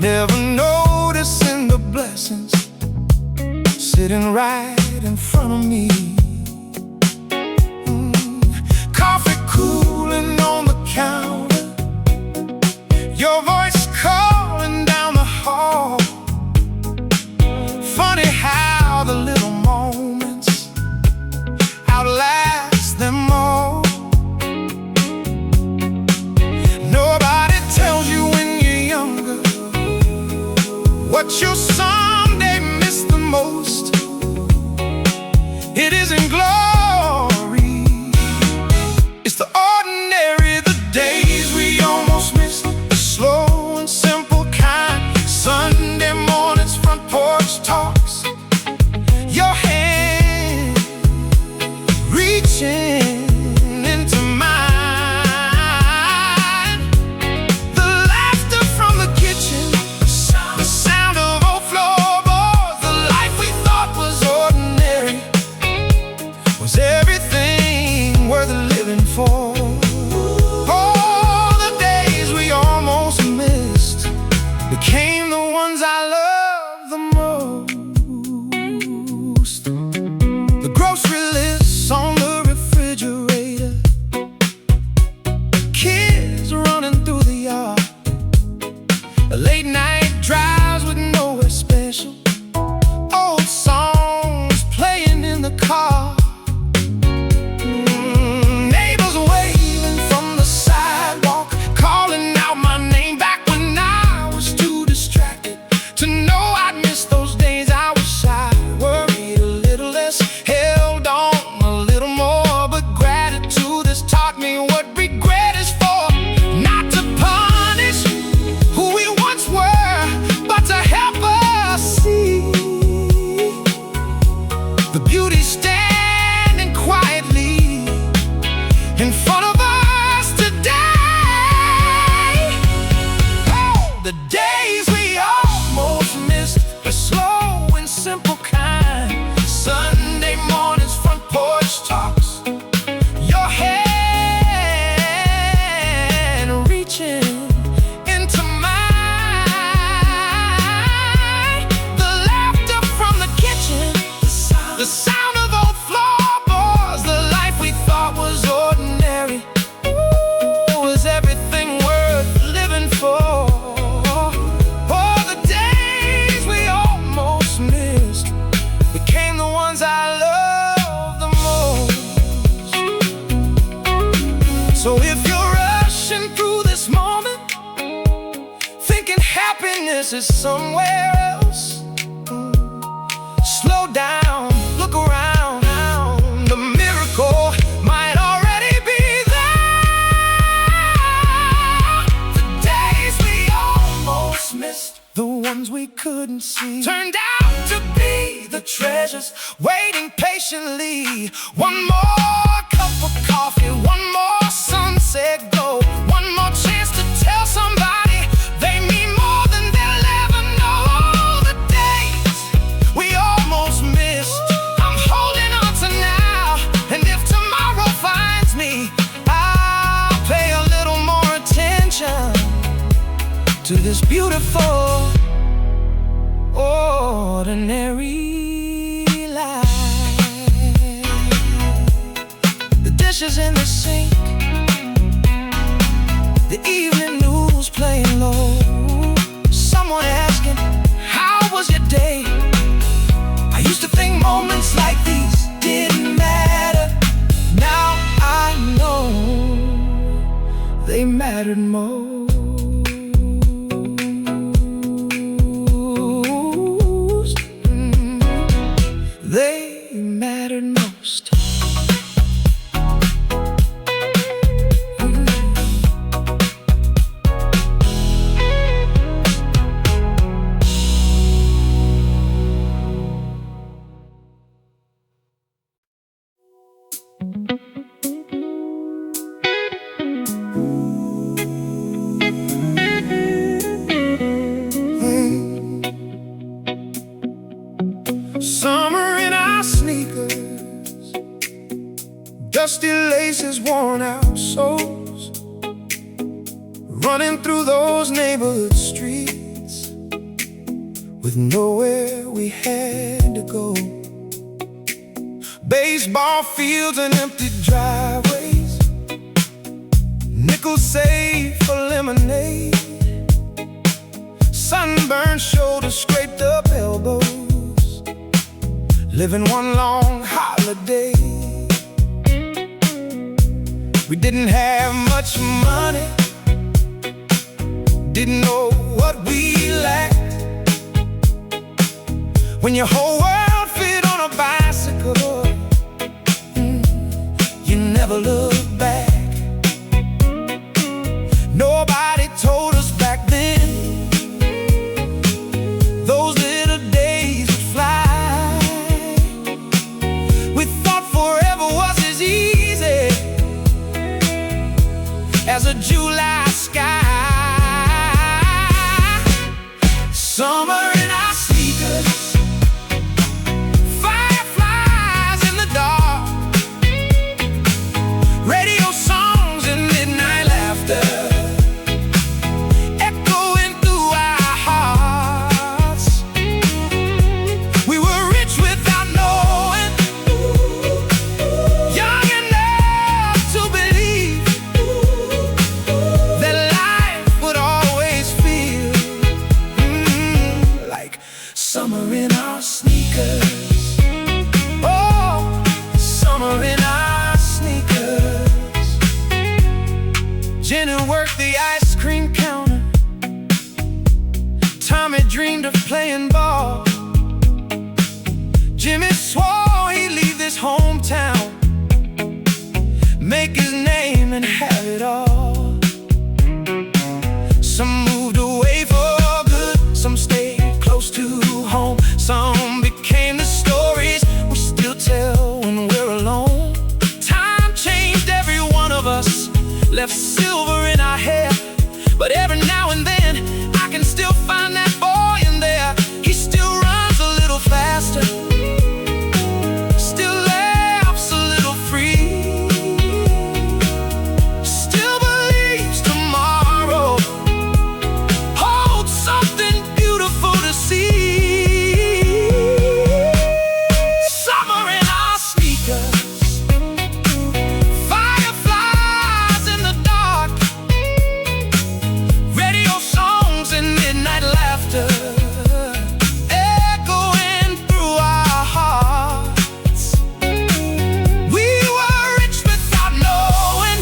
never noticing the blessings sitting right in front of me. Coffee cooling on the counter, your voice calling down the hall. Funny how the little moments outlast them all. Nobody tells you when you're younger what you'll someday miss the most. It isn't glory, it's the ordinary, the days we almost missed, the slow and simple kind. Sunday mornings, front porch talks, your hand reaching into mine, the laughter from the kitchen, the sound of old floorboards. The life we thought was ordinary was everything worth living for. All the days we almost missed became the ones I love the most. The grocery lists on the refrigerator, kids running through the yard, late night drives with nowhere special, old songs playing in the car. Neighbors waving from the sidewalk, calling out my name back when I was too distracted to know I'd miss those days. I was shy, worried a little less, held on a little more, but gratitude has taught me what regret is for. Not to punish who we once were, but to help us see the beauty standing quietly in front of us today. Oh, the days we almost missed, the slow and simple kind. Sunday mornings, front porch talks, your hand reaching into mine, the laughter from the kitchen, the sound of old floorboards. The life we thought was ordinary was everything worth living for. All the days we almost missed became the ones I love the most. So if you're rushing through this moment, thinking happiness is somewhere else, slow down, look around. The miracle might already be there. The days we almost missed, the ones we couldn't see, turned out to be the treasures waiting patiently. One more cup of coffee, one more sunset glow, one more chance to tell somebody they mean more than they'll ever know. The days we almost missed, I'm holding on to now, and if tomorrow finds me, I'll pay a little more attention to this beautiful ordinary life. The dishes in the sink, the evening news playing low, someone asking, how was your day? I used to think moments like these didn't matter. Now I know they mattered most. They mattered most. with nowhere we had to go. Baseball fields and empty driveways, nickels saved for lemonade, sunburned shoulders, scraped up elbows, living one long holiday. We didn't have much money, didn't know what we lacked. When your whole world fit on a bicycle, you never look back. Nobody told us back then those little days would fly. We thought forever was as easy as a July sky. Summer in our sneakers, fireflies in the dark, radio songs and midnight laughter echoing through our hearts. We were rich without knowing, young enough to believe that life would always feel like summer in our sneakers. Oh, summer in our sneakers. Jenny worked the ice cream counter, Tommy dreamed of playing ball, Jimmy swore he'd leave this hometown, make his name and have it all. Some moved away for good, some stayed close to home, some became the stories we still tell when we're alone. Time changed every one of us, left silver in our hair, but every now and then I can still find that boy in there. He still runs a little faster, still laughs a little free, still believes tomorrow holds something beautiful to see. Summer in our sneakers, fireflies in the dark, radio songs and midnight laughter echoing through our hearts. We were rich without knowing,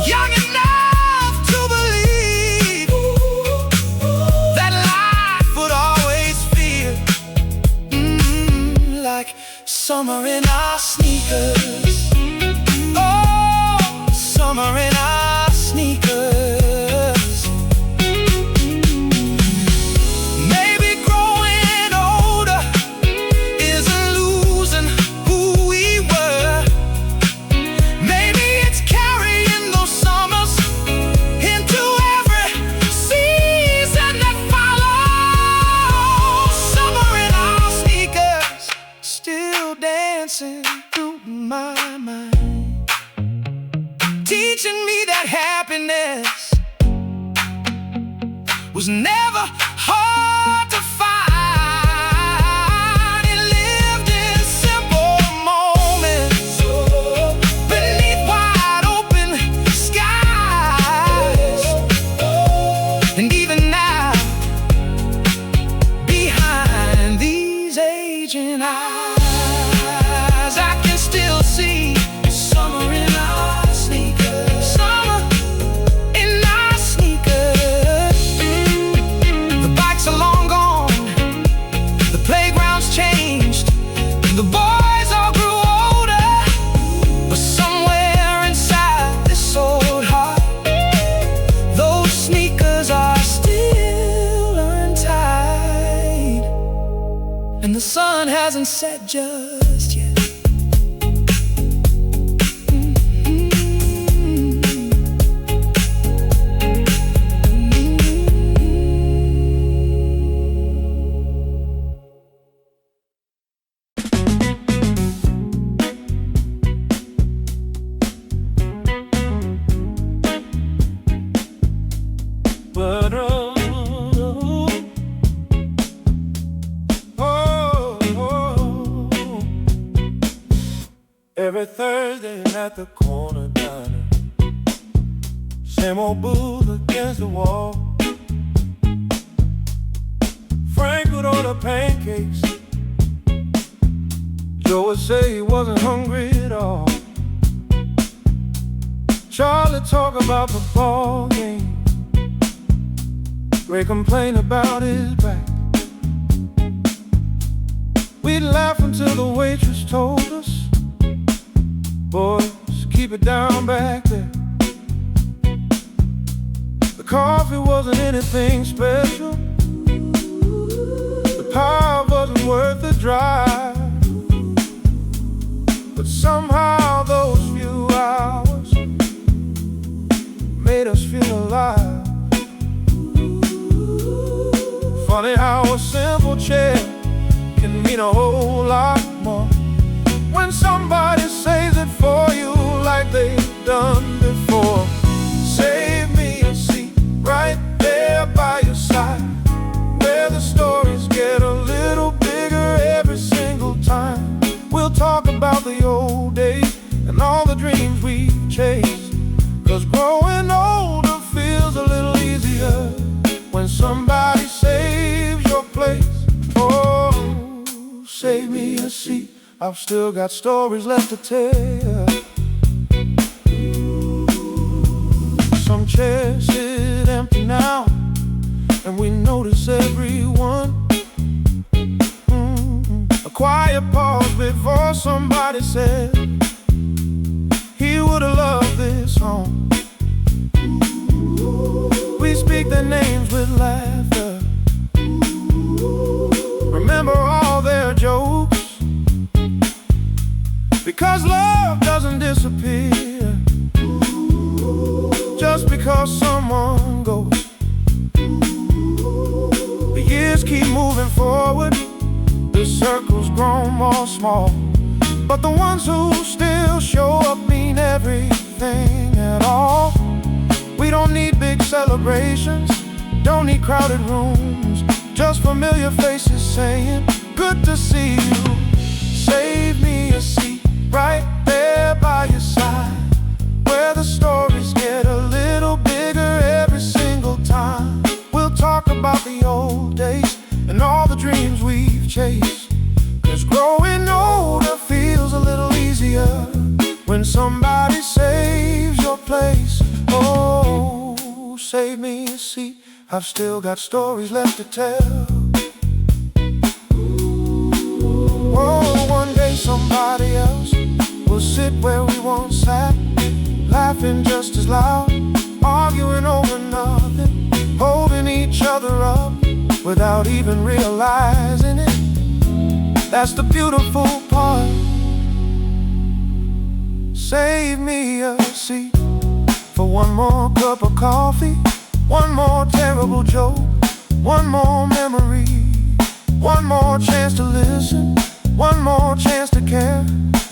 young enough to believe that life would always feel like summer in our sneakers. Oh, summer in our sneakers. Maybe growing older isn't losing who we were. Maybe it's carrying those summers into every season that follows. Summer in our sneakers, still dancing through my mind, teaching me that happiness was never hard to find. It lived in simple moments beneath wide open skies. And even now, behind these aging eyes, I can still see summer in our sneakers. Summer in our sneakers. The bikes are long gone, the playground's changed, the boys all grew older, but somewhere inside this old heart, those sneakers are still untied, and the sun hasn't set just yet. the corner diner. Same old booth against the wall. Frank would order pancakes. Joe would say he wasn't hungry at all. Charlie talk about the ball game. Ray complain about his back. We'd laugh until the waitress told us, boys, keep it down back there. The coffee wasn't anything special. The pie wasn't worth the drive. But somehow those few hours made us feel alive. Funny how a simple chair can mean a whole lot more when somebody saves it for you like they've done before. Save me a seat right there by your side, where the stories get a little bigger every single time. We'll talk about the old days and all the dreams we chased, 'cause growing older feels a little easier when somebody saves your place. Oh, save me a seat, I've still got stories left to tell. Some chairs sit empty now, and we notice everyone. A quiet pause before somebody said he would've loved this home. We speak their names with laughter, remember all their jokes, because love doesn't disappear just because someone goes. The years keep moving forward, the circles grow more small, but the ones who still show up mean everything at all. We don't need big celebrations, don't need crowded rooms, just familiar faces saying, good to see you. Save me a seat right there by your side, where the stories get a little bigger every single time. We'll talk about the old days and all the dreams we've chased, 'cause growing older feels a little easier when somebody saves your place. Oh, save me a seat, I've still got stories left to tell. Oh, one day somebody else will sit where we once sat, laughing just as loud, arguing over nothing, holding each other up without even realizing it. That's the beautiful part. Save me a seat for one more cup of coffee, one more terrible joke, one more memory, one more chance to listen, one more chance to care.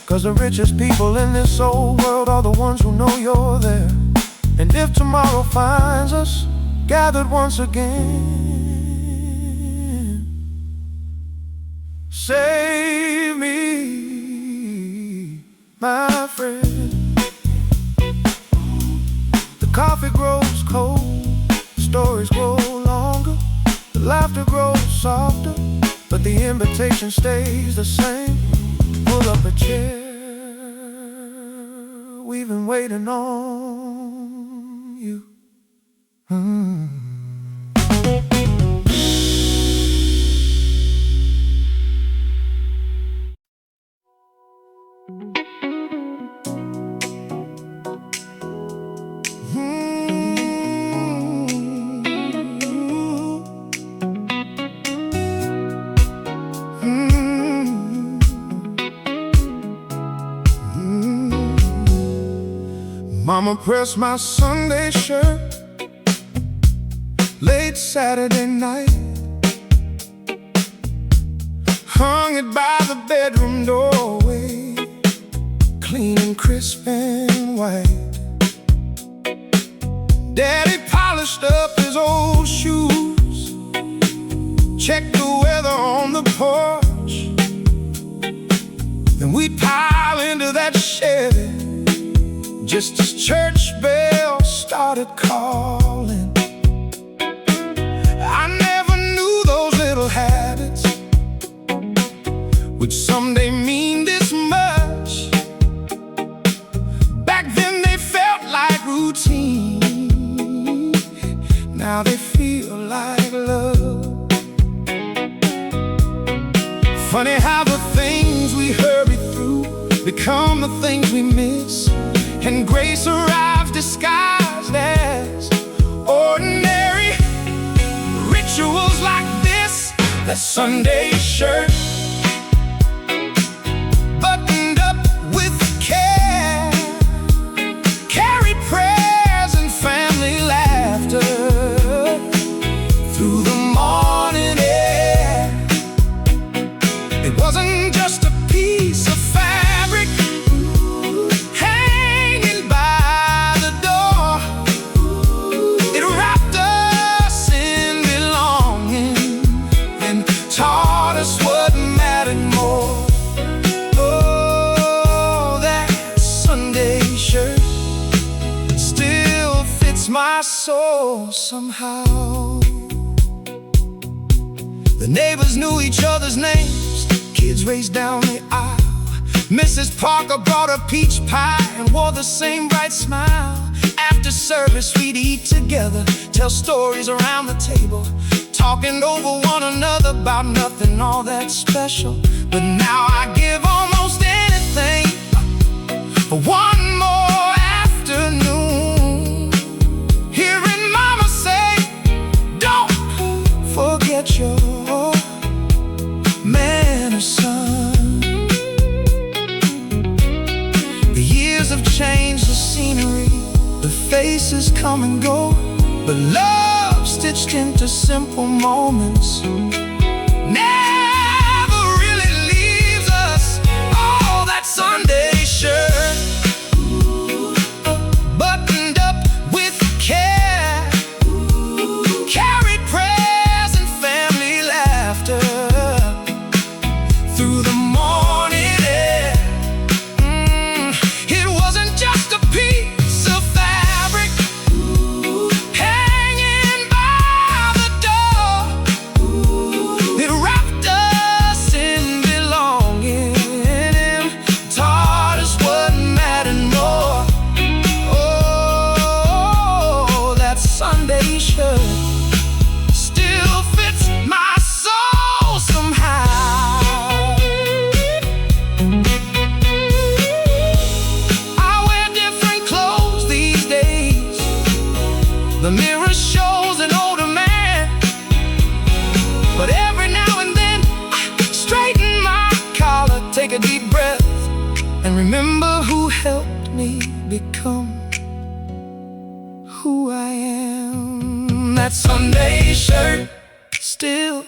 'Cause the richest people in this old world are the ones who know you're there. And if tomorrow finds us gathered once again, save me, my friend. The coffee grows cold, stories grow longer, the laughter grows softer, but the invitation stays the same. Pull up a chair, we've been waiting on you. Mama pressed my Sunday shirt late Saturday night, hung it by the bedroom doorway, clean and crisp and white. Daddy polished up his old shoes, checked the weather on the porch, then we'd pile into that Chevy just as church bells started calling. I never knew those little habits would someday mean this much. Back then they felt like routine, now they feel like love. Funny how the things we hurry through become the things we miss, and grace arrives disguised as ordinary. Rituals like this, that Sunday shirt buttoned up with care, carry prayers and family laughter through the morning air. It wasn't just a piece of fabric hanging by the door. It wrapped us in belonging and taught us what mattered more. Oh, that Sunday shirt still fits my soul somehow. The neighbors knew each other's names, kids raced down the aisle. Mrs. Parker brought a peach pie and wore the same bright smile. After service we'd eat together, tell stories around the table, talking over one another about nothing all that special. But now I give almost anything for one more afternoon, hearing Mama say, don't forget your manners, son. The years have changed the scenery, the faces come and go, but love stitched into simple moments never really leaves us. Oh, that Sunday shirt buttoned up with care, carried prayers and family laughter through the morning air. It wasn't just a piece of fabric hanging by the door. It wrapped us in belonging and taught us what mattered more. Oh, that Sunday shirt still fits my soul somehow. I wear different clothes these days. The mirror shows an older man, but every now and then I straighten my collar, take a deep breath, and remember who helped me become who I am. That Sunday shirt still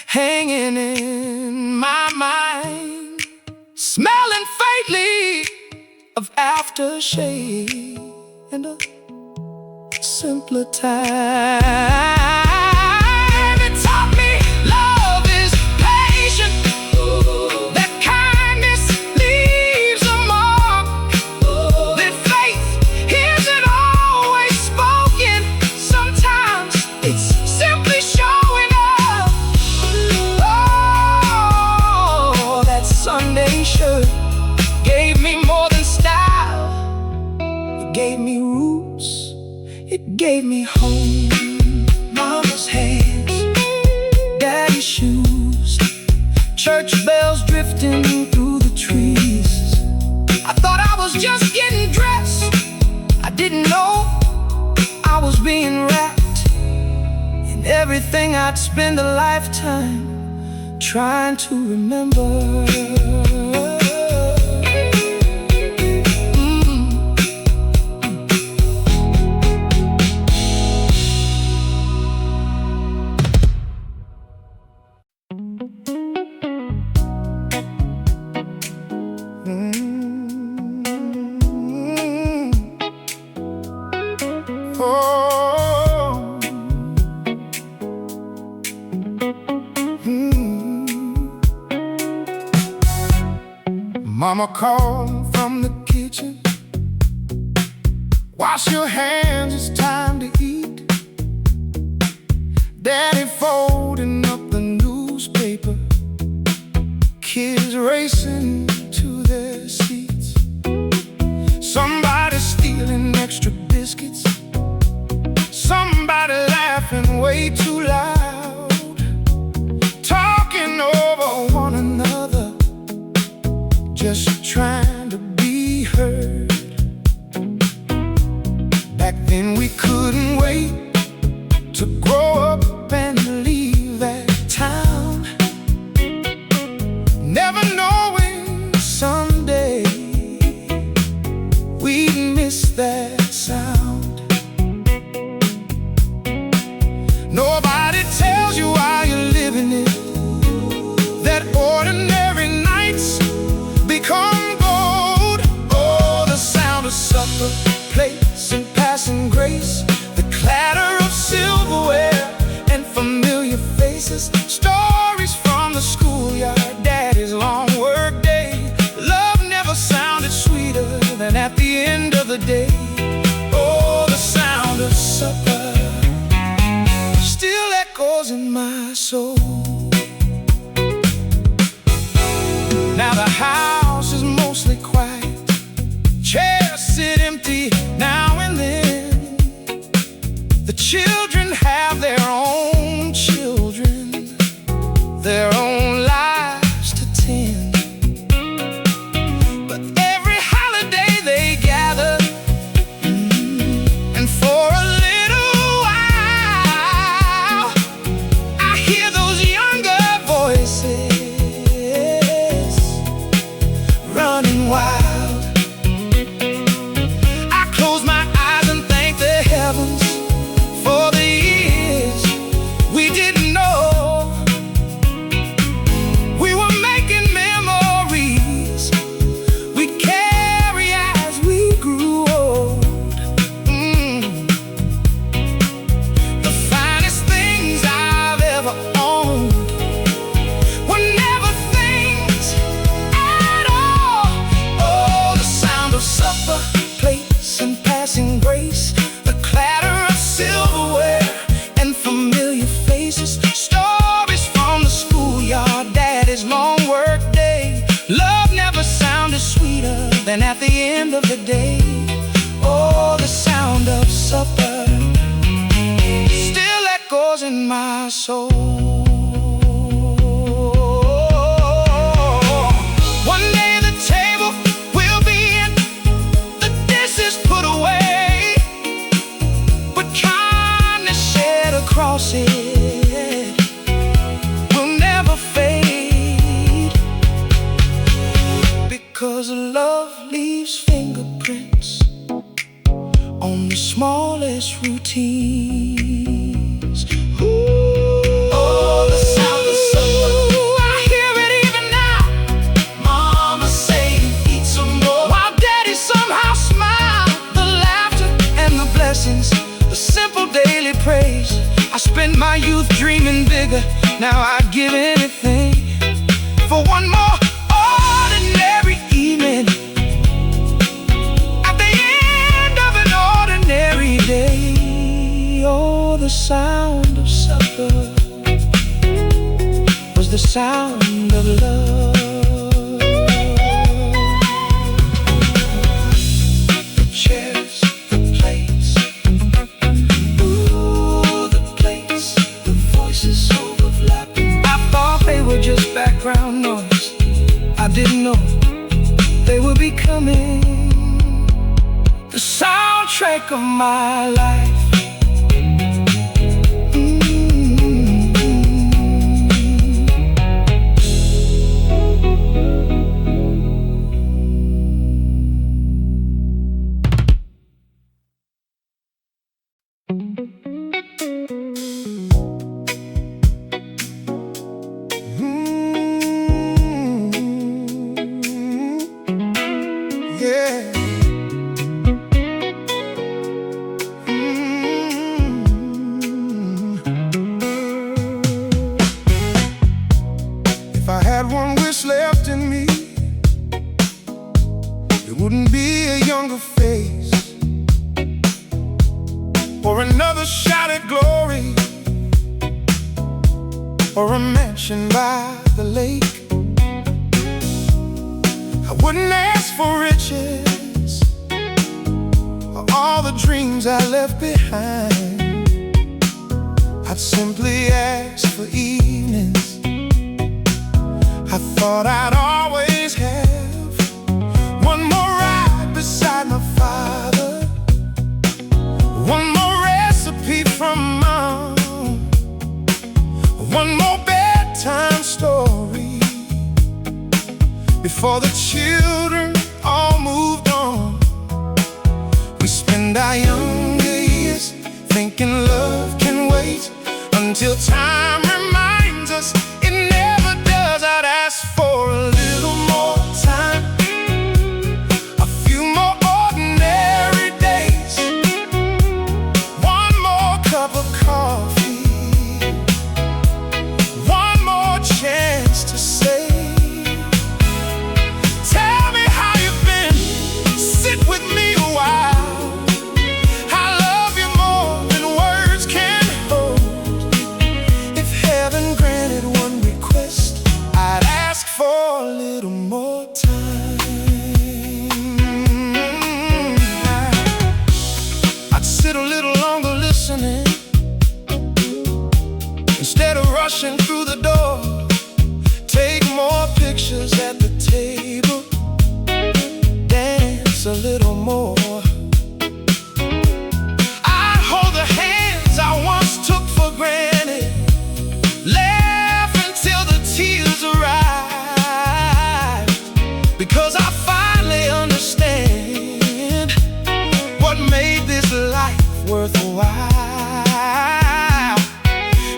hanging in my mind, smelling faintly of aftershave and a simpler time. It taught me love is patient, that kindness leaves a mark, that faith isn't always spoken. Sometimes it's simply showing up. Oh, that Sunday shirt gave me more than style. It gave me roots, it gave me home. Mama's hands, daddy's shoes, church bells drifting through the trees. I thought I was just getting dressed, I didn't know I was being wrapped in everything I'd spend a lifetime trying to remember. Mama called from the kitchen, Wash your hands, it's time to eat. Daddy folding up the newspaper. Kids racing to their seats. Somebody stealing extra biscuits. Somebody laughing way too loud, talking over one another, just trying to be heard. Back then we couldn't wait to grow up and leave that town, never knowing someday we'd miss that sound. Nobody tells you while you're living it that ordinary nights become gold. Oh, the sound of supper, plates and passing grace, the clatter of silverware and familiar faces, stories from the schoolyard, daddy's long work day. Love never sounded sweeter than at the end of the day. Oh, the sound of supper still echoes in my soul. Now the house is mostly quiet, chairs sit empty now and then. The children have their own children, their own lives to tend. But every holiday they gather, and for a little while I hear those younger voices running wild. I close my eyes and thank the heavens for the years we didn't know. We were making memories we carry as we grew old. The finest things I've ever owned were never things at all. Oh, the sound of supper, plates and passing grace, the clatter of silverware and familiar faces, stories from the schoolyard, daddy's long work day. Love never sounded sweeter than at the end of the day. Oh, the sound of supper still echoes in my soul. One day the table will be in, the dishes put away, but kindness shared across it will never fade, because love leaves fingerprints on the smallest routines. Oh, the sound of supper, I hear it even now. Mama saying, eat some more, while daddy somehow smiled. The laughter and the blessings, the simple daily praise. I spent my youth dreaming bigger, now I'd give anything for one more ordinary evening at the end of an ordinary day. Oh, the sound of supper was the sound of love. The chairs, the plates, ooh, the plates, the voices overlapping. I thought they were just background noise. I didn't know they were becoming the soundtrack of my life. Yeah. or a mansion by the lake. I wouldn't ask for riches or all the dreams I left behind. I'd simply ask for evenings I thought I'd always have. One more ride beside my father, one more recipe from Mom, one more bedtime story before the children all moved on. We spend our younger years thinking love can wait until time reminds us it never does. I'd ask for a little more time, a few more ordinary days, one more cup of coffee, one more chance to say, tell me how you've been, sit with me a while. For a little more time, I'd sit a little longer listening instead of rushing through the door. Take more pictures at the table, dance a little more. I'd hold the hands I once took for granted, laugh until the tears arise. Because I finally understand what made this life worthwhile.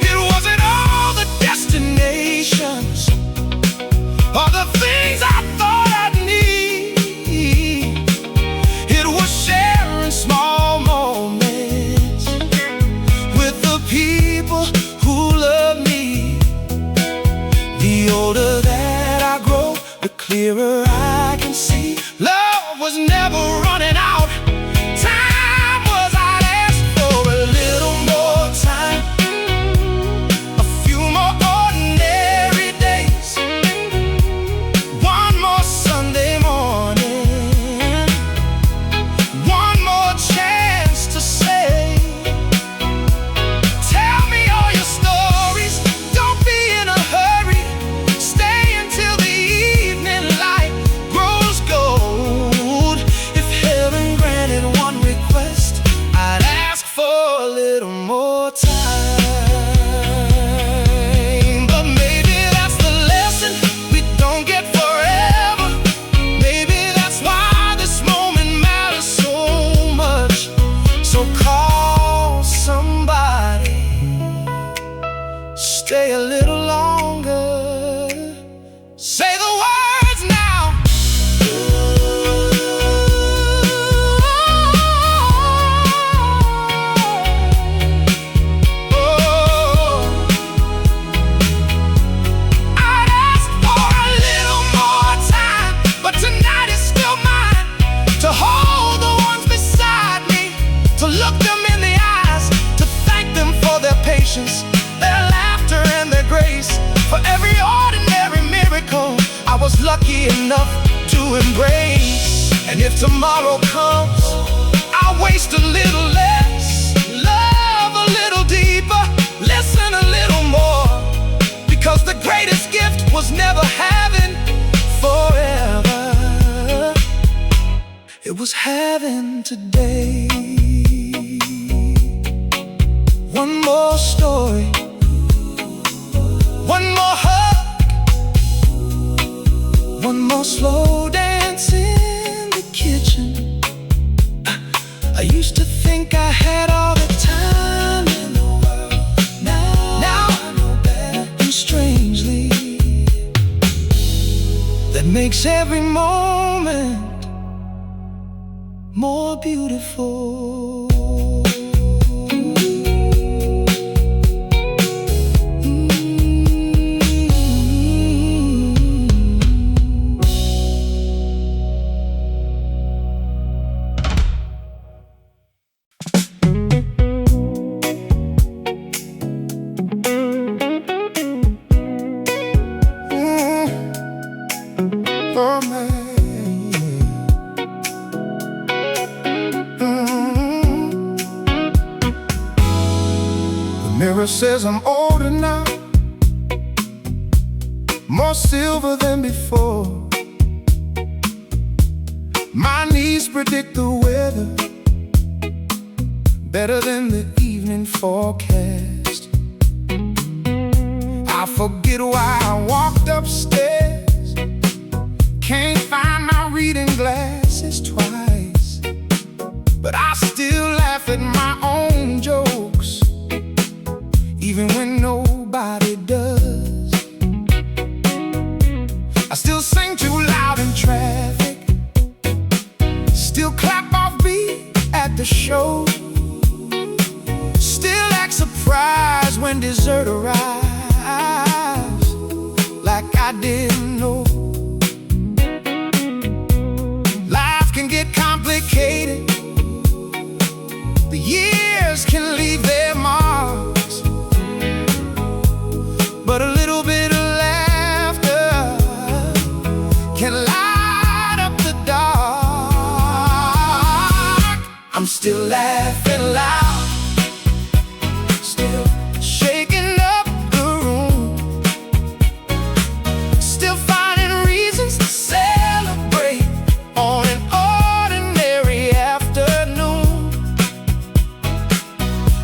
It wasn't all the destinations or the things I thought I'd need. It was sharing small moments with the people who love me. The older that I grow, the clearer I can see love was never running out. Time was, I'd ask for a little more time, a few more ordinary days, one more Sunday morning, one more chance to say, tell me all your stories, don't be in a hurry, stay until the evening light grows gold. If heaven granted one request, I'd ask for a little more time. But maybe that's the lesson we don't get forever. Maybe that's why this moment matters so much. So call somebody, stay a little longer, say the words now. Oh, I'd ask for a little more time, but tonight is still mine. To hold the ones beside me, to look them in the eyes, to thank them for their patience, their laughter and their grace, for every ordinary miracle I was lucky enough to embrace. And if tomorrow comes, I'll waste a little less, love a little deeper, listen a little more, because the greatest gift was never having forever. It was having today. One more story, one more hug, one more slow dance in the kitchen. I used to think I had all the time in the world. Now I know better, and strangely, that makes every moment more beautiful. I'm older now, more silver than before. My knees predict the weather better than the evening forecast. I forget why I walked upstairs, can't find my reading glasses twice, but I still laugh at my own jokes, even when nobody does. I still sing too loud in traffic, still clap off beat at the show, still act surprised when dessert arrives, like I didn't know. Life can get complicated, the years can leave their marks, but a little bit of laughter can light up the dark. I'm still laughing loud, still shaking up the room, still finding reasons to celebrate on an ordinary afternoon.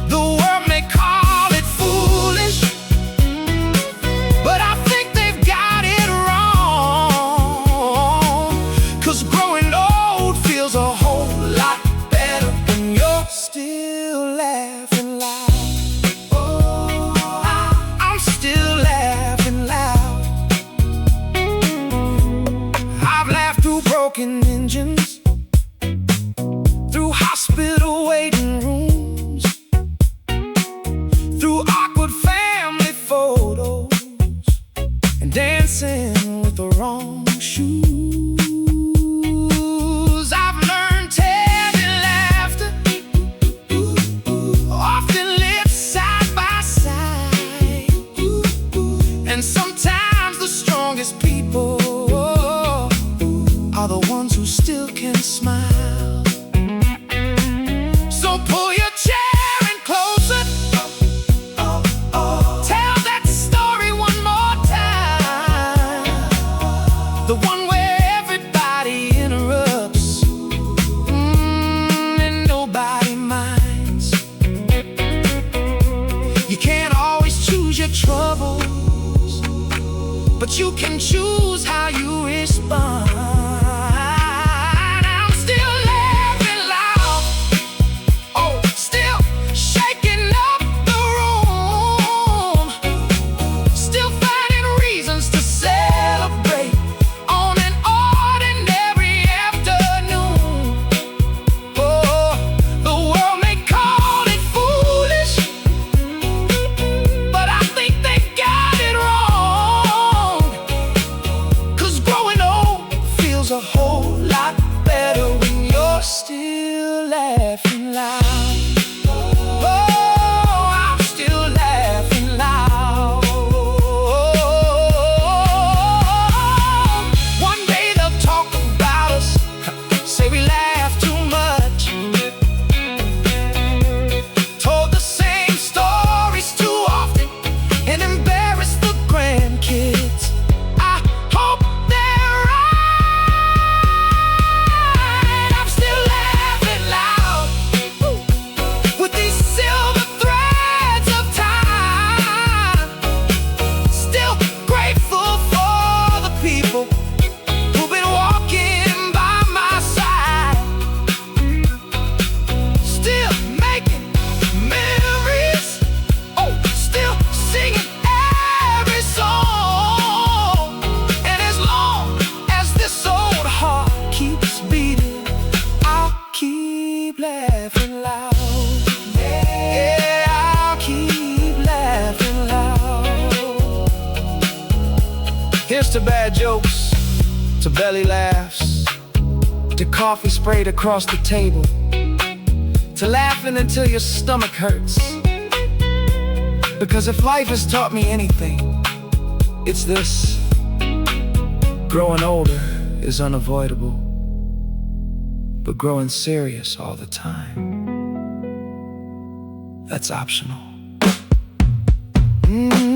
The world may call it foolish, but I think they've got it wrong, 'cause growing old feels a whole lot better when you're still laughing loud. Oh, I'm still laughing loud. I've laughed through broken engines, through hospital waiting rooms, through awkward family photos, and dancing with the wrong shoes. I've learned telling laughter, often lips side by side, and sometimes the strongest people are the ones who still can smile. So pull your chair in closer, tell that story one more time, the one where everybody interrupts, and nobody minds. You can't always choose your troubles, but you can choose how you respond. I'm still laughing loud, oh, still shaking up the room, still finding reasons to celebrate on an ordinary afternoon. Oh, the world may call it foolish, but I think they got it wrong, 'cause growing old feels a whole lot better when you're still laughing loud. Oh, I'm still laughing loud. One day they'll talk about us, say we laugh too much, told the same stories too often, and embarrass the grandkids. I hope they're right. I'm still laughing loud, with these silver threads of time, still grateful for the people who've been walking by my side, still making memories, oh, still singing every song. And as long as this old heart keeps beating, I'll keep laughing loud. Yeah, I'll keep laughing loud. Here's to bad jokes, to belly laughs, to coffee sprayed across the table, to laughing until your stomach hurts. Because if life has taught me anything, it's this: growing older is unavoidable, but growing serious all the time, that's optional. Mm.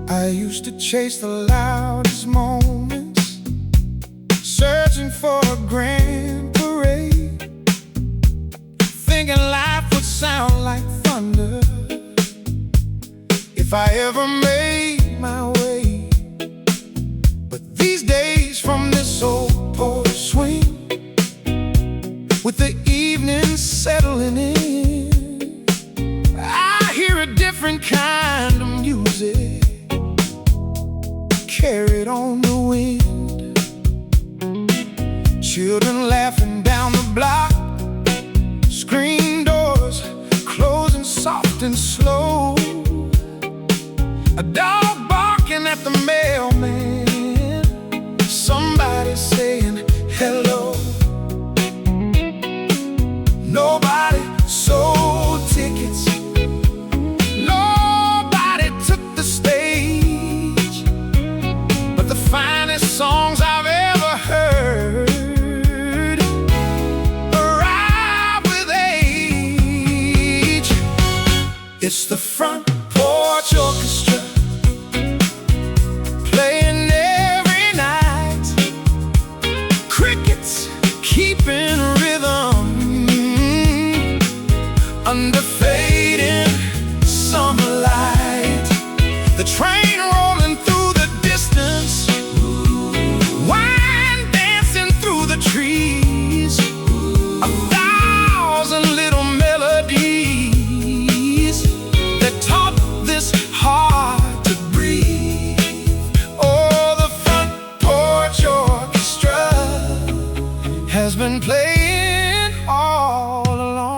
I used to chase the loudest moments, searching for a grand parade, thinking life would sound like thunder if I ever made my way. But these days from this old porch swing, with the evening settling in, I hear a different kind of music carried on the wind. Children laughing down the block, screen doors closing soft and slow, a dog barking at the mailman, somebody saying hello. Nobody sold tickets, nobody took the stage, but the finest songs I've ever heard arrive with age. It's the front porch orchestra, playing every night, crickets keeping rhythm under fading summer light. The train rolling through the distance, wine dancing through the trees, a thousand little melodies that taught this heart to breathe. Oh, the front porch orchestra has been playing all along.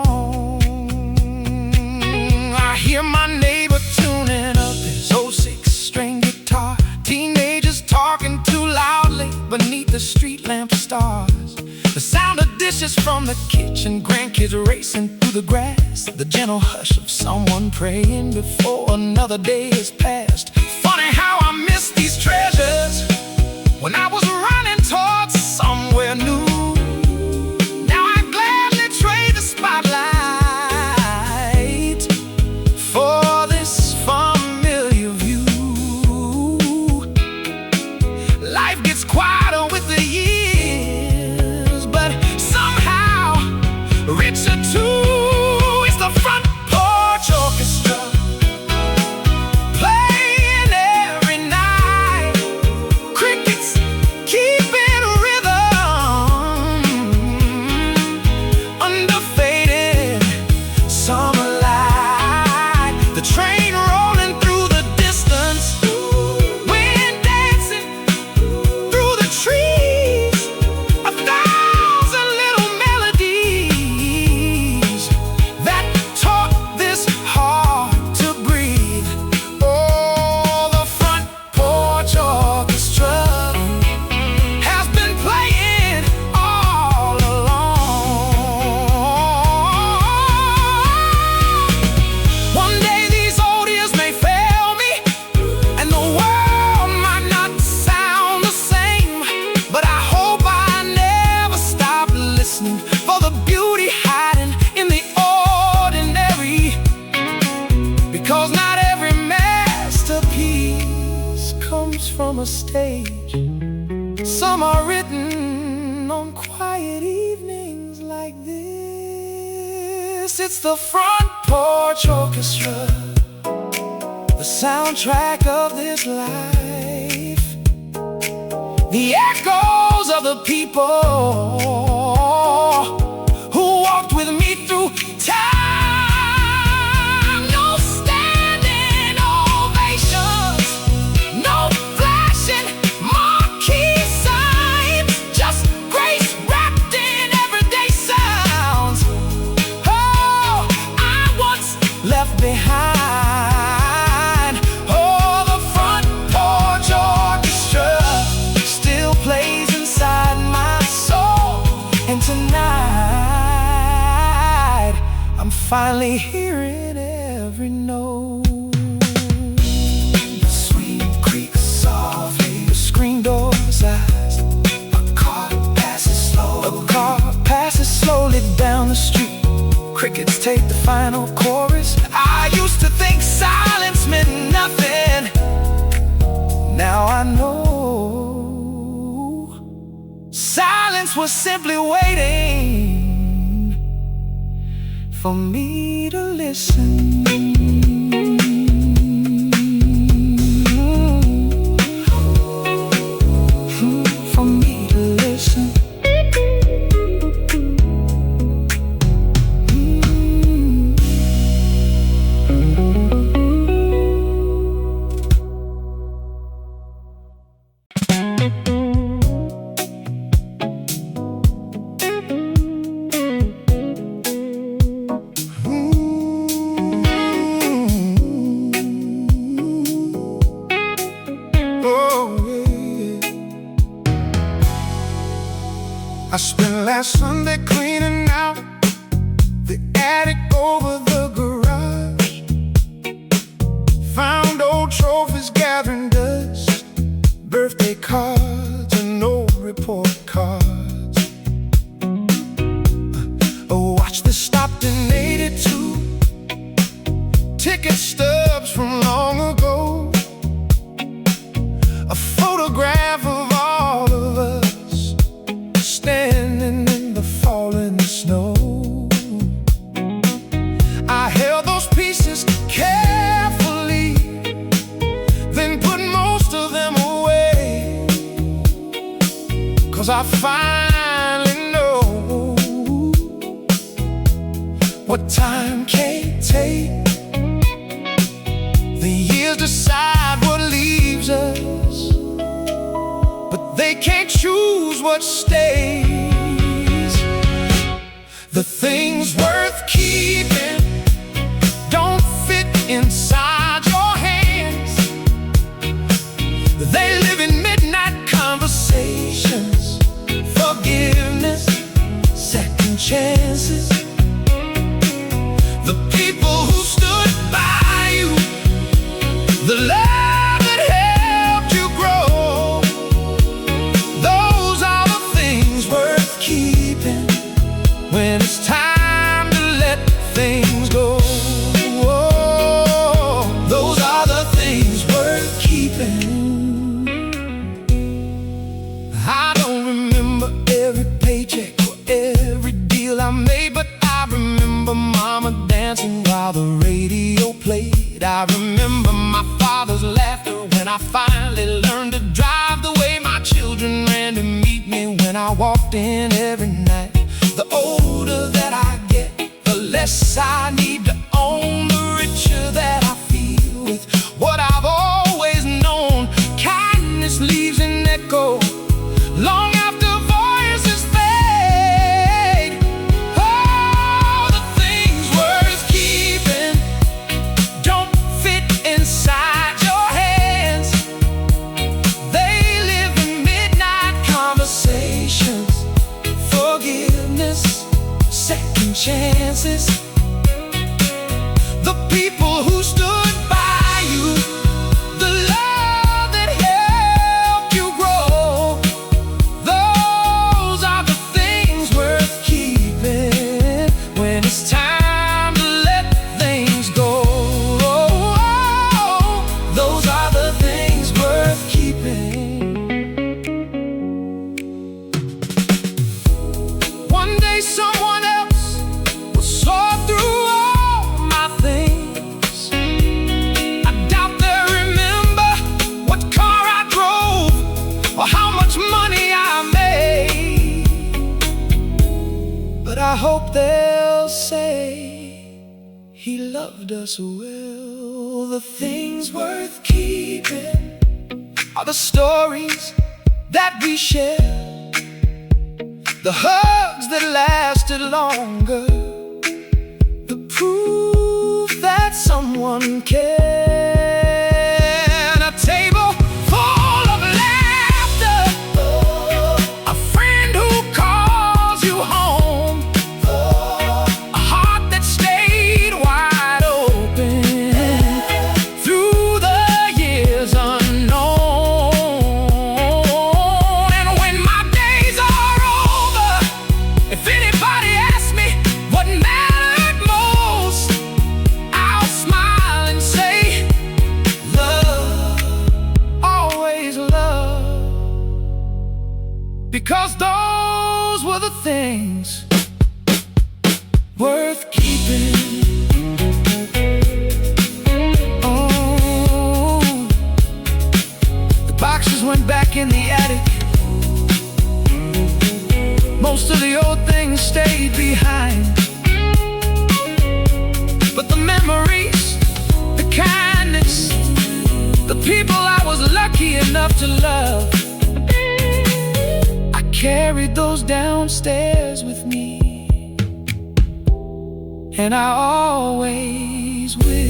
I hear my neighbor tuning up his old 6-string guitar, teenagers talking too loudly beneath the street lamp stars, the sound of dishes from the kitchen, grandkids racing through the grass, the gentle hush of someone praying before another day is past. Funny how I miss these treasures when I was running towards somewhere new. Now I gladly trade the spotlight for this familiar view. Life gets quieter with the years, but somehow richer too. It's the front porch orchestra, playing every night, crickets keeping rhythm under faded summer light. The train rolling through the distance, wind dancing through the trees, a thousand little melodies that taught this heart to breathe. Oh, the front porch orchestra has been playing all along. One day these old ears may fail me, and the world might not sound the same, but I hope I never stop listening for the beauty hiding in the ordinary, because not every masterpiece comes from a stage. Some are written on quiet evenings like this. It's the front porch orchestra, the soundtrack of this life, the echoes of the people who walked with me through time. No standing ovations, no flashing marquee signs, just grace wrapped in everyday sounds. Oh, I once left behind. Oh, the front porch orchestra still plays inside my soul. And tonight I'm finally hearing every note. The sweet creak softly, the screen doors eyes. A car passes slowly down the street. Crickets take the final chorus. I used to think silence meant nothing. Now I know silence was simply waiting for me to listen. For me to listen. I spent last Sunday cleaning out the attic over the garage. Found old trophies gathering dust, birthday cards and old report cards. A watch that stopped in '82, ticket stubs from long ago, a photograph of all of us standing in the falling snow. I held those pieces carefully, then put most of them away, 'cause I finally know what time can't take. The years decide what leaves us, but they can't choose what stays. The things worth keeping don't fit inside your hands. They live in midnight conversations, forgiveness, second chances. The people who stood by you, the love that helped you grow, those are the things worth keeping when it's time to let things go. Those are the things worth keeping. I don't remember every paycheck or every deal I made, but I remember Mama dancing while the radio played. I remember my father's laughter when I finally learned to drive, the way my children ran to meet me when I walked in every night. The older that I get, the less I need to own, the richer that I feel with what I've always known. Kindness leaves an echo long after voices fade. Oh, the things worth keeping don't fit inside your hands. They live in midnight conversations, forgiveness, second chances. The people who stood by you, the love that helped you grow, those are the things worth keeping when it's time to let things go. Those are the things worth keeping. One day someone else will sort through all my things. I doubt they'll remember what car I drove or how much money I made, but I hope they'll say he loved us well. The things worth keeping are the stories that we share, the hugs that lasted longer, the proof that someone one can. A table full of laughter, a friend who calls you home, a heart that stayed wide open through the years unknown. And when my days are over, if anybody asks me what mattered most, I'll smile and say, love, always love. Because those were the things worth keeping. Oh, the boxes went back in the attic. Most of the old things stayed behind, but the memories, the kindness, the people I was lucky enough to love, I carried those downstairs with me, and I always will.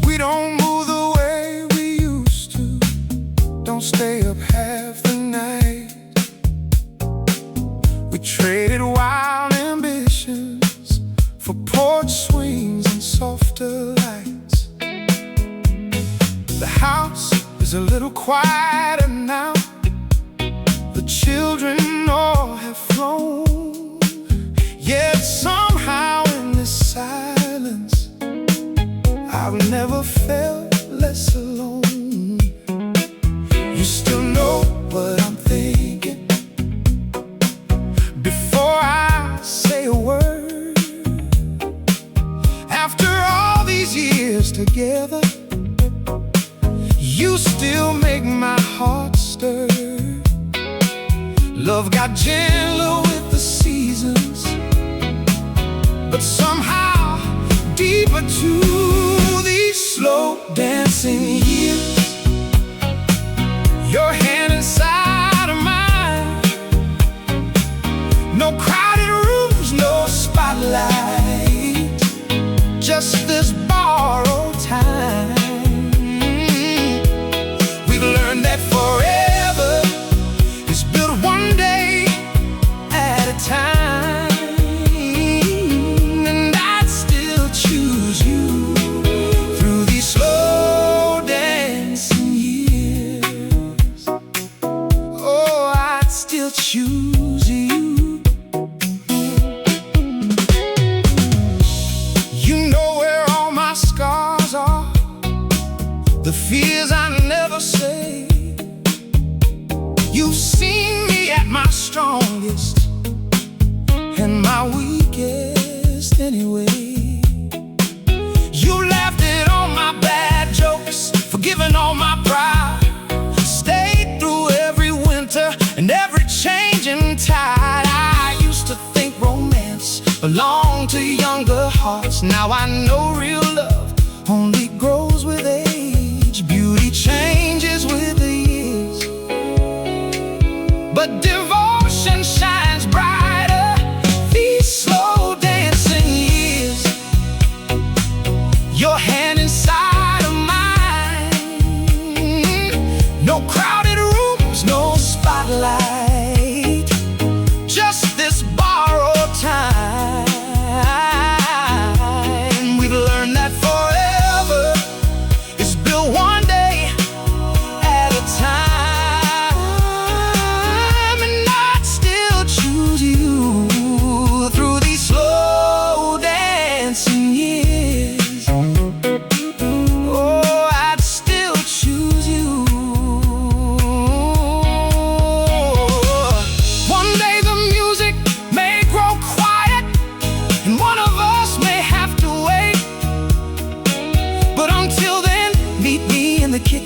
We don't move the way we used to, don't stay up half the night. We traded wild ambitions for porch swings and softer lights. The house is a little quieter now, the children all have flown, yet somehow in this silence I've never felt less alone. You still know what I'm thinking before I say a word. After all these years together, you still make my heart stir. Love got gentler with the seasons, but somehow deeper too. These slow dancing years, your hand inside of mine. No crowded rooms, no spotlight, just this borrowed time. We've learned that forever is built one day at a time. And I'd still choose you through these slow dancing years. Oh, I'd still choose you. You know where all my scars are, the fears I never say. You've seen me at my strongest and my weakest anyway. You laughed at all my bad jokes, forgiven all my pride, stayed through every winter and every changing tide. I used to think romance belonged to younger hearts. Now I know real love only grows with age. Beauty changes with the years, but devotion shines brighter these slow dancing years. Your hand inside of mine, no crowded rooms, no spotlight, just this borrowed time. We've learned that forever is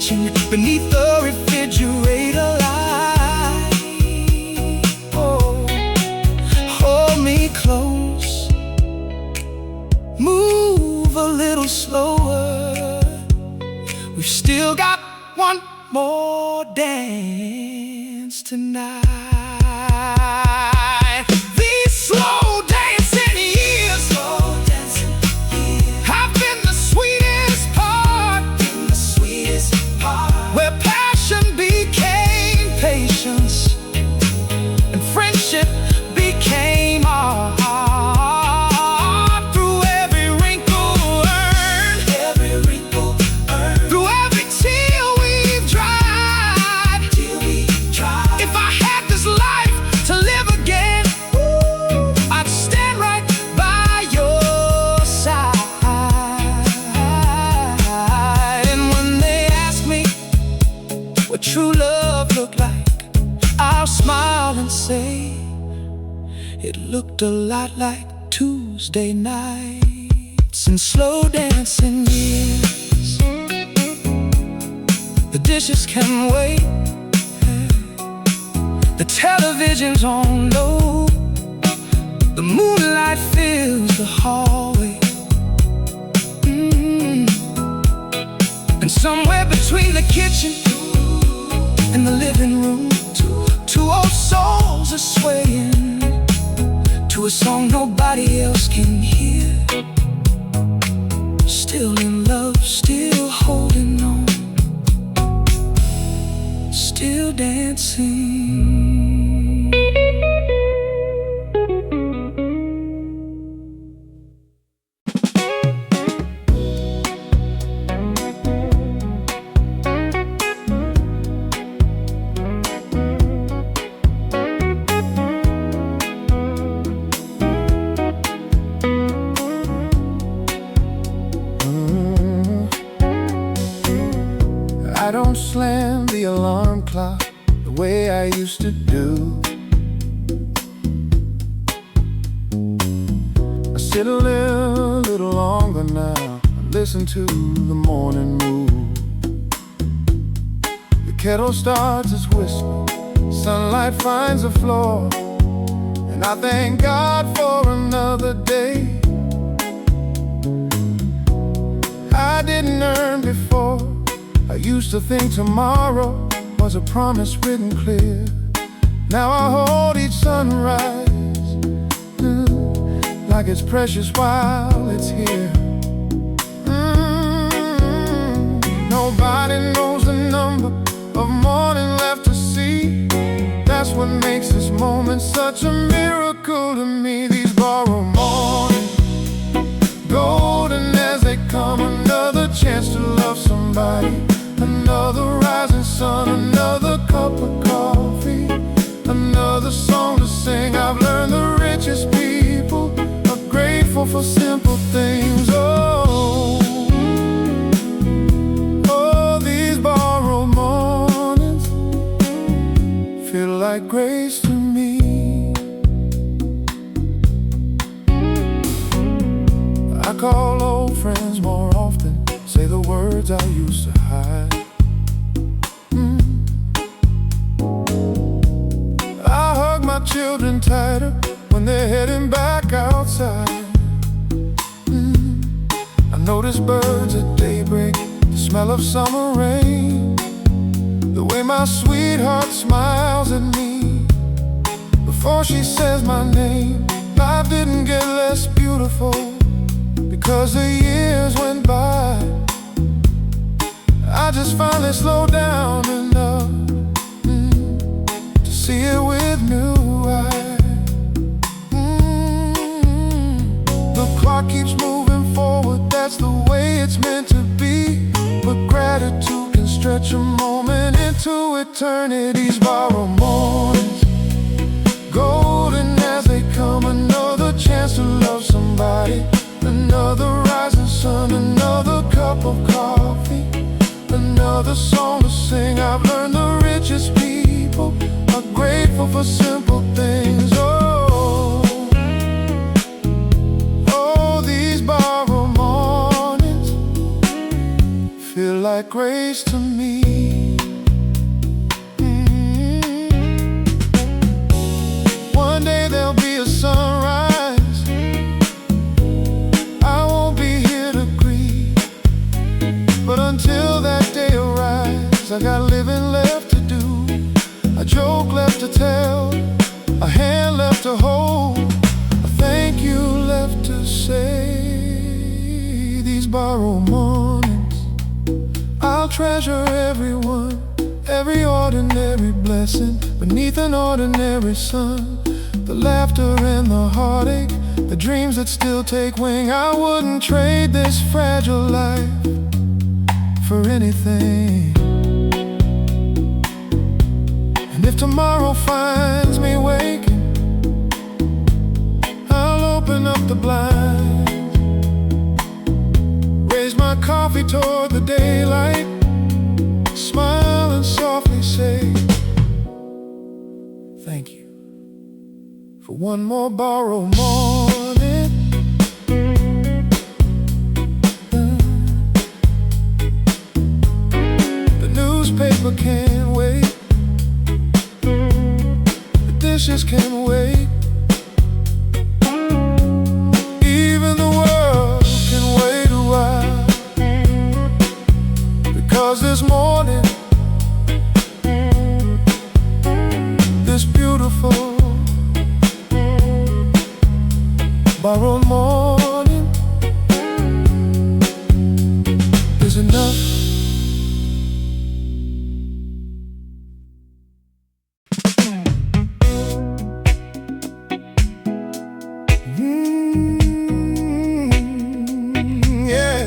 kitchen, beneath the refrigerator light. Oh, hold me close, move a little slower. We've still got one more dance tonight. These slow dancing years have been the sweetest part, where passion became patience and friendship became art. Through every wrinkle earned, through every tear we've dried. If I had this life to live again, I'd stand right by your side. And when they ask me what true love looked like, I'll smile and say it looked a lot like Tuesday nights and slow dancing years. The dishes can wait, the television's on low, the moonlight fills the hallway. And somewhere between the kitchen and the living room, two old souls are swaying to a song nobody else can hear. Still in love, still holding on, still dancing. I don't slam the alarm clock the way I used to do. I sit a little longer now and listen to the morning mood. The kettle starts its whistle, sunlight finds the floor, and I thank God for another day I didn't earn before. I used to think tomorrow was a promise written clear. Now I hold each sunrise like it's precious while it's here. Nobody knows the number of morning left to see. That's what makes this moment such a miracle to me. These borrowed mornings, golden as they come, another chance to love somebody, another rising sun, another cup of coffee, another song to sing. I've learned the richest people are grateful for simple things. Oh, these borrowed mornings feel like grace to me. I call old friends more often, say the words I used to hide. I hug my children tighter when they're heading back outside. I notice birds at daybreak, the smell of summer rain, the way my sweetheart smiles at me before she says my name. Life didn't get less beautiful because the years went by. I just finally slowed down enough to see it with new eyes. The clock keeps moving forward, that's the way it's meant to be. But gratitude can stretch a moment into eternity's borrowed mornings, golden as they come, another chance to love somebody, another rising sun, another cup of coffee, another song to sing. I've learned the richest people are grateful for simple things. Oh, these borrowed mornings feel like like grace to me. One day there'll be a sunrise. I won't be here to grieve, but until that day arrives, I got living left to do, a joke left to tell, a hand left to hold, a thank you left to say. These borrowed mornings, I'll treasure everyone, every ordinary blessing beneath an ordinary sun. The laughter and the heartache, the dreams that still take wing. I wouldn't trade this fragile life for anything. And if tomorrow finds me waking, I'll open up the blinds, raise my coffee toward the daylight, smile and softly say, thank you for one more borrowed morning. The newspaper can't wait, the dishes can't wait, even the world can wait a while, because this morning, this beautiful borrowed morning is enough. Yeah.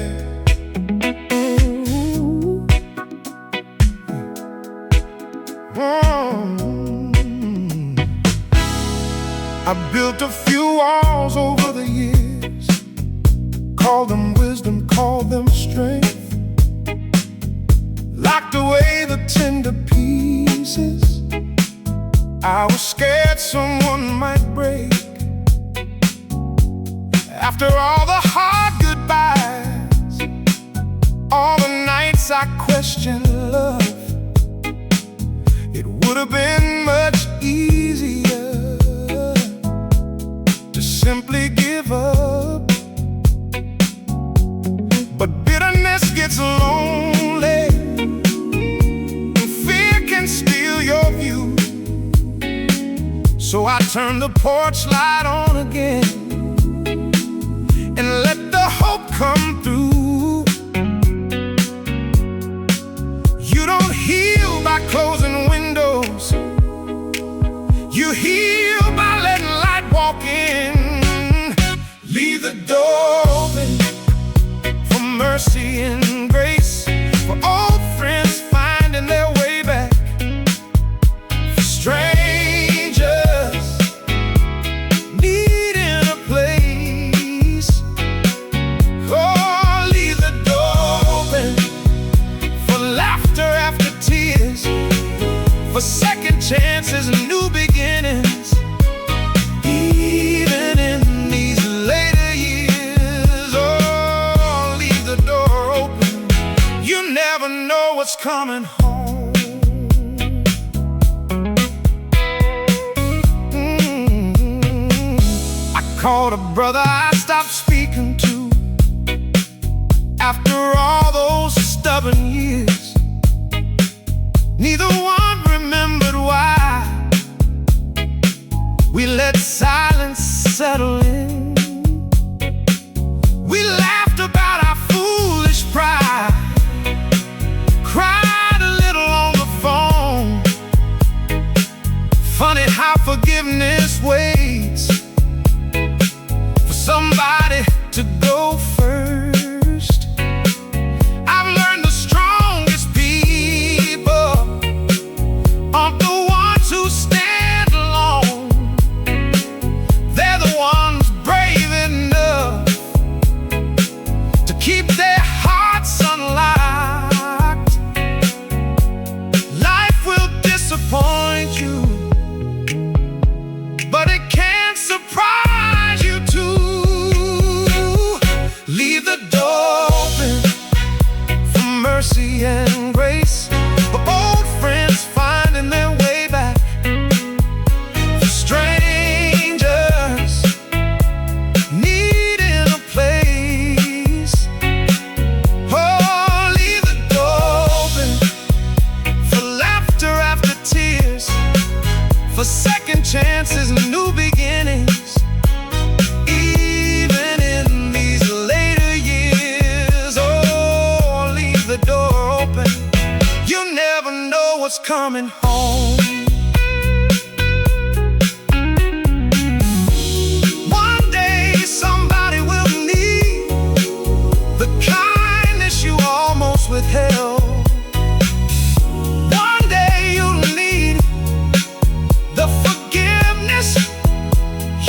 I built a few walls over the years, called them wisdom, called them strength, locked away the tender pieces I was scared someone might break. After all the hard goodbyes, all the nights I questioned love, it would have been much easier to simply give up. But bitterness gets lonely, and fear can steal your view. So I turn the porch light on again and let the hope come through. You don't heal by closing windows, you heal by letting light walk in. Leave the door open for mercy and grace, for old friends finding their way back, for strangers needing a place. Oh, leave the door open for laughter after tears, for second chances and new beginnings. Even in these later years, oh, leave the door open. You never know what's coming home. I called a brother I stopped speaking to after all those stubborn years. Neither one remembered why we let silence settle in. We laughed about our foolish pride, cried a little on the phone. Funny how forgiveness waits for somebody to go first. I've learned the strongest people aren't the ones who stand alone. They're the ones brave enough to keep their hearts unlocked. Life will disappoint you, but it can surprise you too. coming home. One day somebody will need the kindness you almost withheld. One day you'll need the forgiveness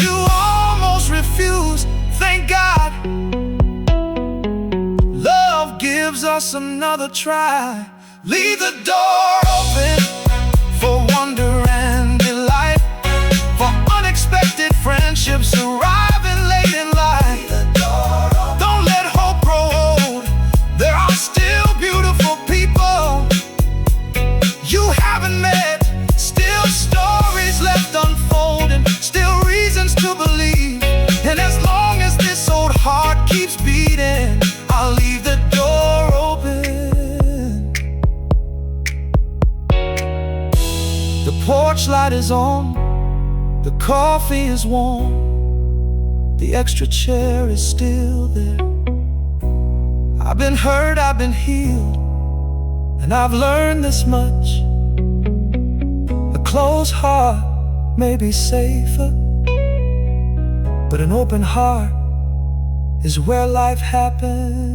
you almost refused. Thank God love gives us another try. Leave the door open for wonder and delight, for unexpected friendships arriving late in life. Don't let hope grow old. There are still beautiful people you haven't met, still stories left unfolding, still reasons to believe. And as long as this old heart keeps beating, I'll leave the door open. The porch light is on, the coffee is warm, the extra chair is still there. I've been hurt, I've been healed, and I've learned this much: a closed heart may be safer, but an open heart is where life happens.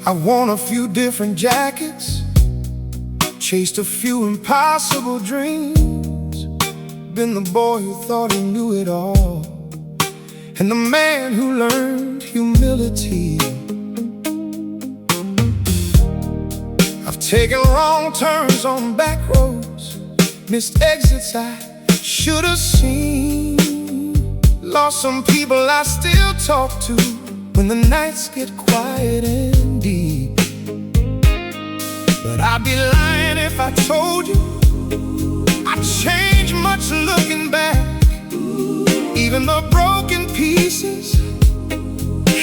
I worn a few different jackets, chased a few impossible dreams, been the boy who thought he knew it all, and the man who learned humility. I've taken wrong turns on back roads, missed exits I should have seen, lost some people I still talk to when the nights get quiet and deep. But I'd be lying if I told you I'd change much looking back. Even the broken pieces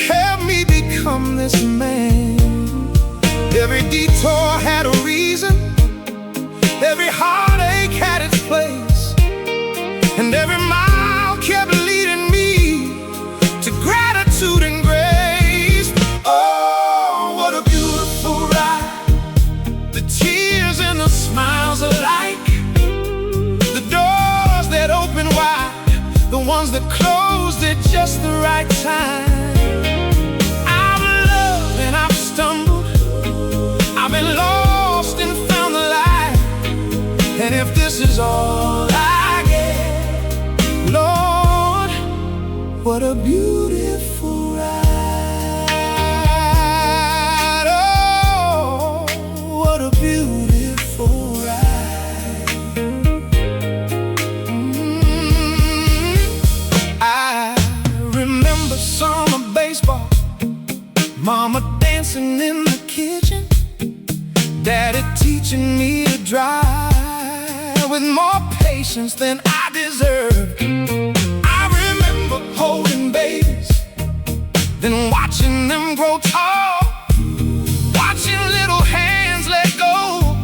helped me become this man. Every detour had a reason, every heartache had its place, and every mile kept leading me to gratitude and grace. Oh, what a beautiful ride, the tears and the smiles alike, the doors that open wide, the ones that closed at just the right time. I've loved and I've stumbled, I've been lost and found the light, and if this is all I get, Lord, what a beautiful ride. Oh, what a beautiful ride. I remember summer baseball, Mama dancing in the kitchen, Daddy teaching me to drive with more patience than I deserved. I remember holding babies, then watching them grow tall, watching little hands let go,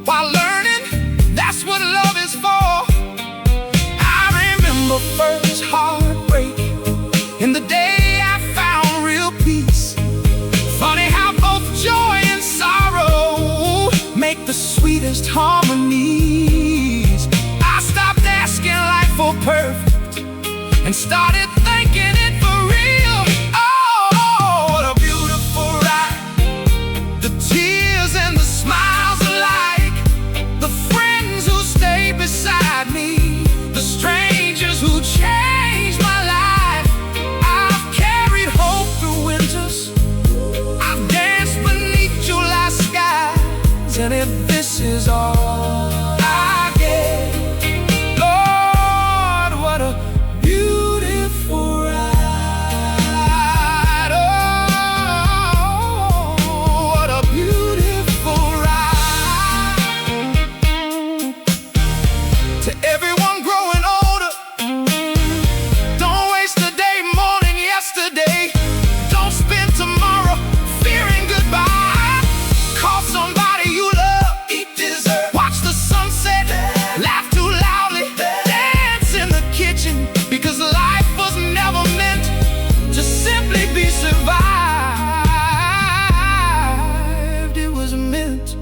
while learning that's what love is for. I remember first heartbreak and the day I found real peace. Funny how both joy and sorrow make the sweetest harmonies. I stopped asking life for perfect and started thinking it for real. Oh, what a beautiful ride, the tears and the smiles alike, the friends who stay beside me, the strangers who changed my life. I've carried hope through winters, I've danced beneath July skies, and if this is all I get, Lord, what a beautiful To everyone growing older, don't waste a day mourning yesterday. Don't spend tomorrow fearing goodbye. Call somebody you love, eat dessert, watch the sunset, laugh too loudly, dance in the kitchen, because life was never meant to simply be survived. It was meant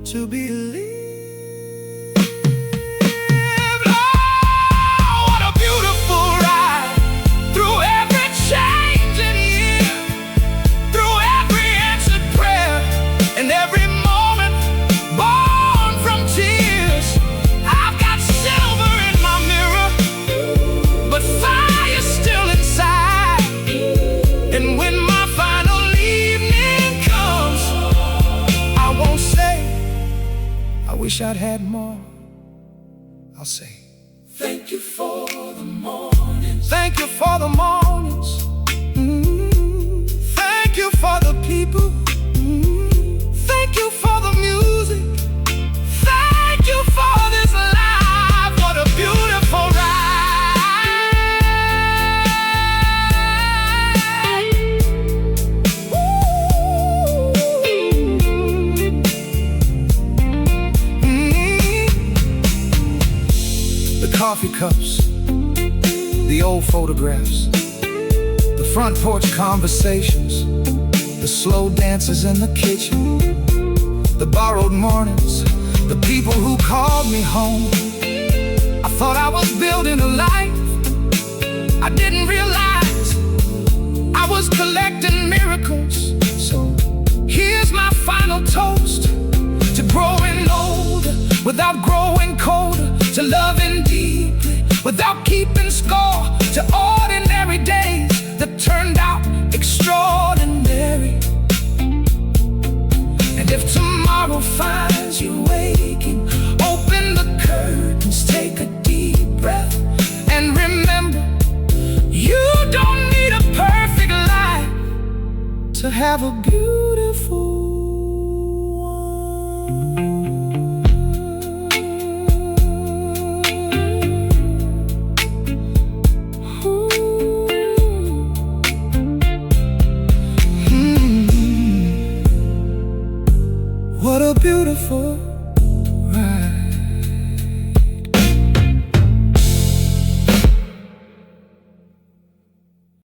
to be lived. I wish I'd had more. I'll say thank you for the mornings. Thank you for the mornings. Thank you for the people. Thank you for the music. Thank you for this life. What a beautiful ride. Coffee cups, the old photographs, the front porch conversations, the slow dances in the kitchen, the borrowed mornings, the people who called me home. I thought I was building a life. I didn't realize I was collecting miracles. So here's my final toast: to growing older without growing colder, to loving deeply without keeping score, to ordinary days that turned out extraordinary. And if tomorrow finds you waking, open the curtains, take a deep breath, and remember, you don't need a perfect life to have a beautiful one. What a beautiful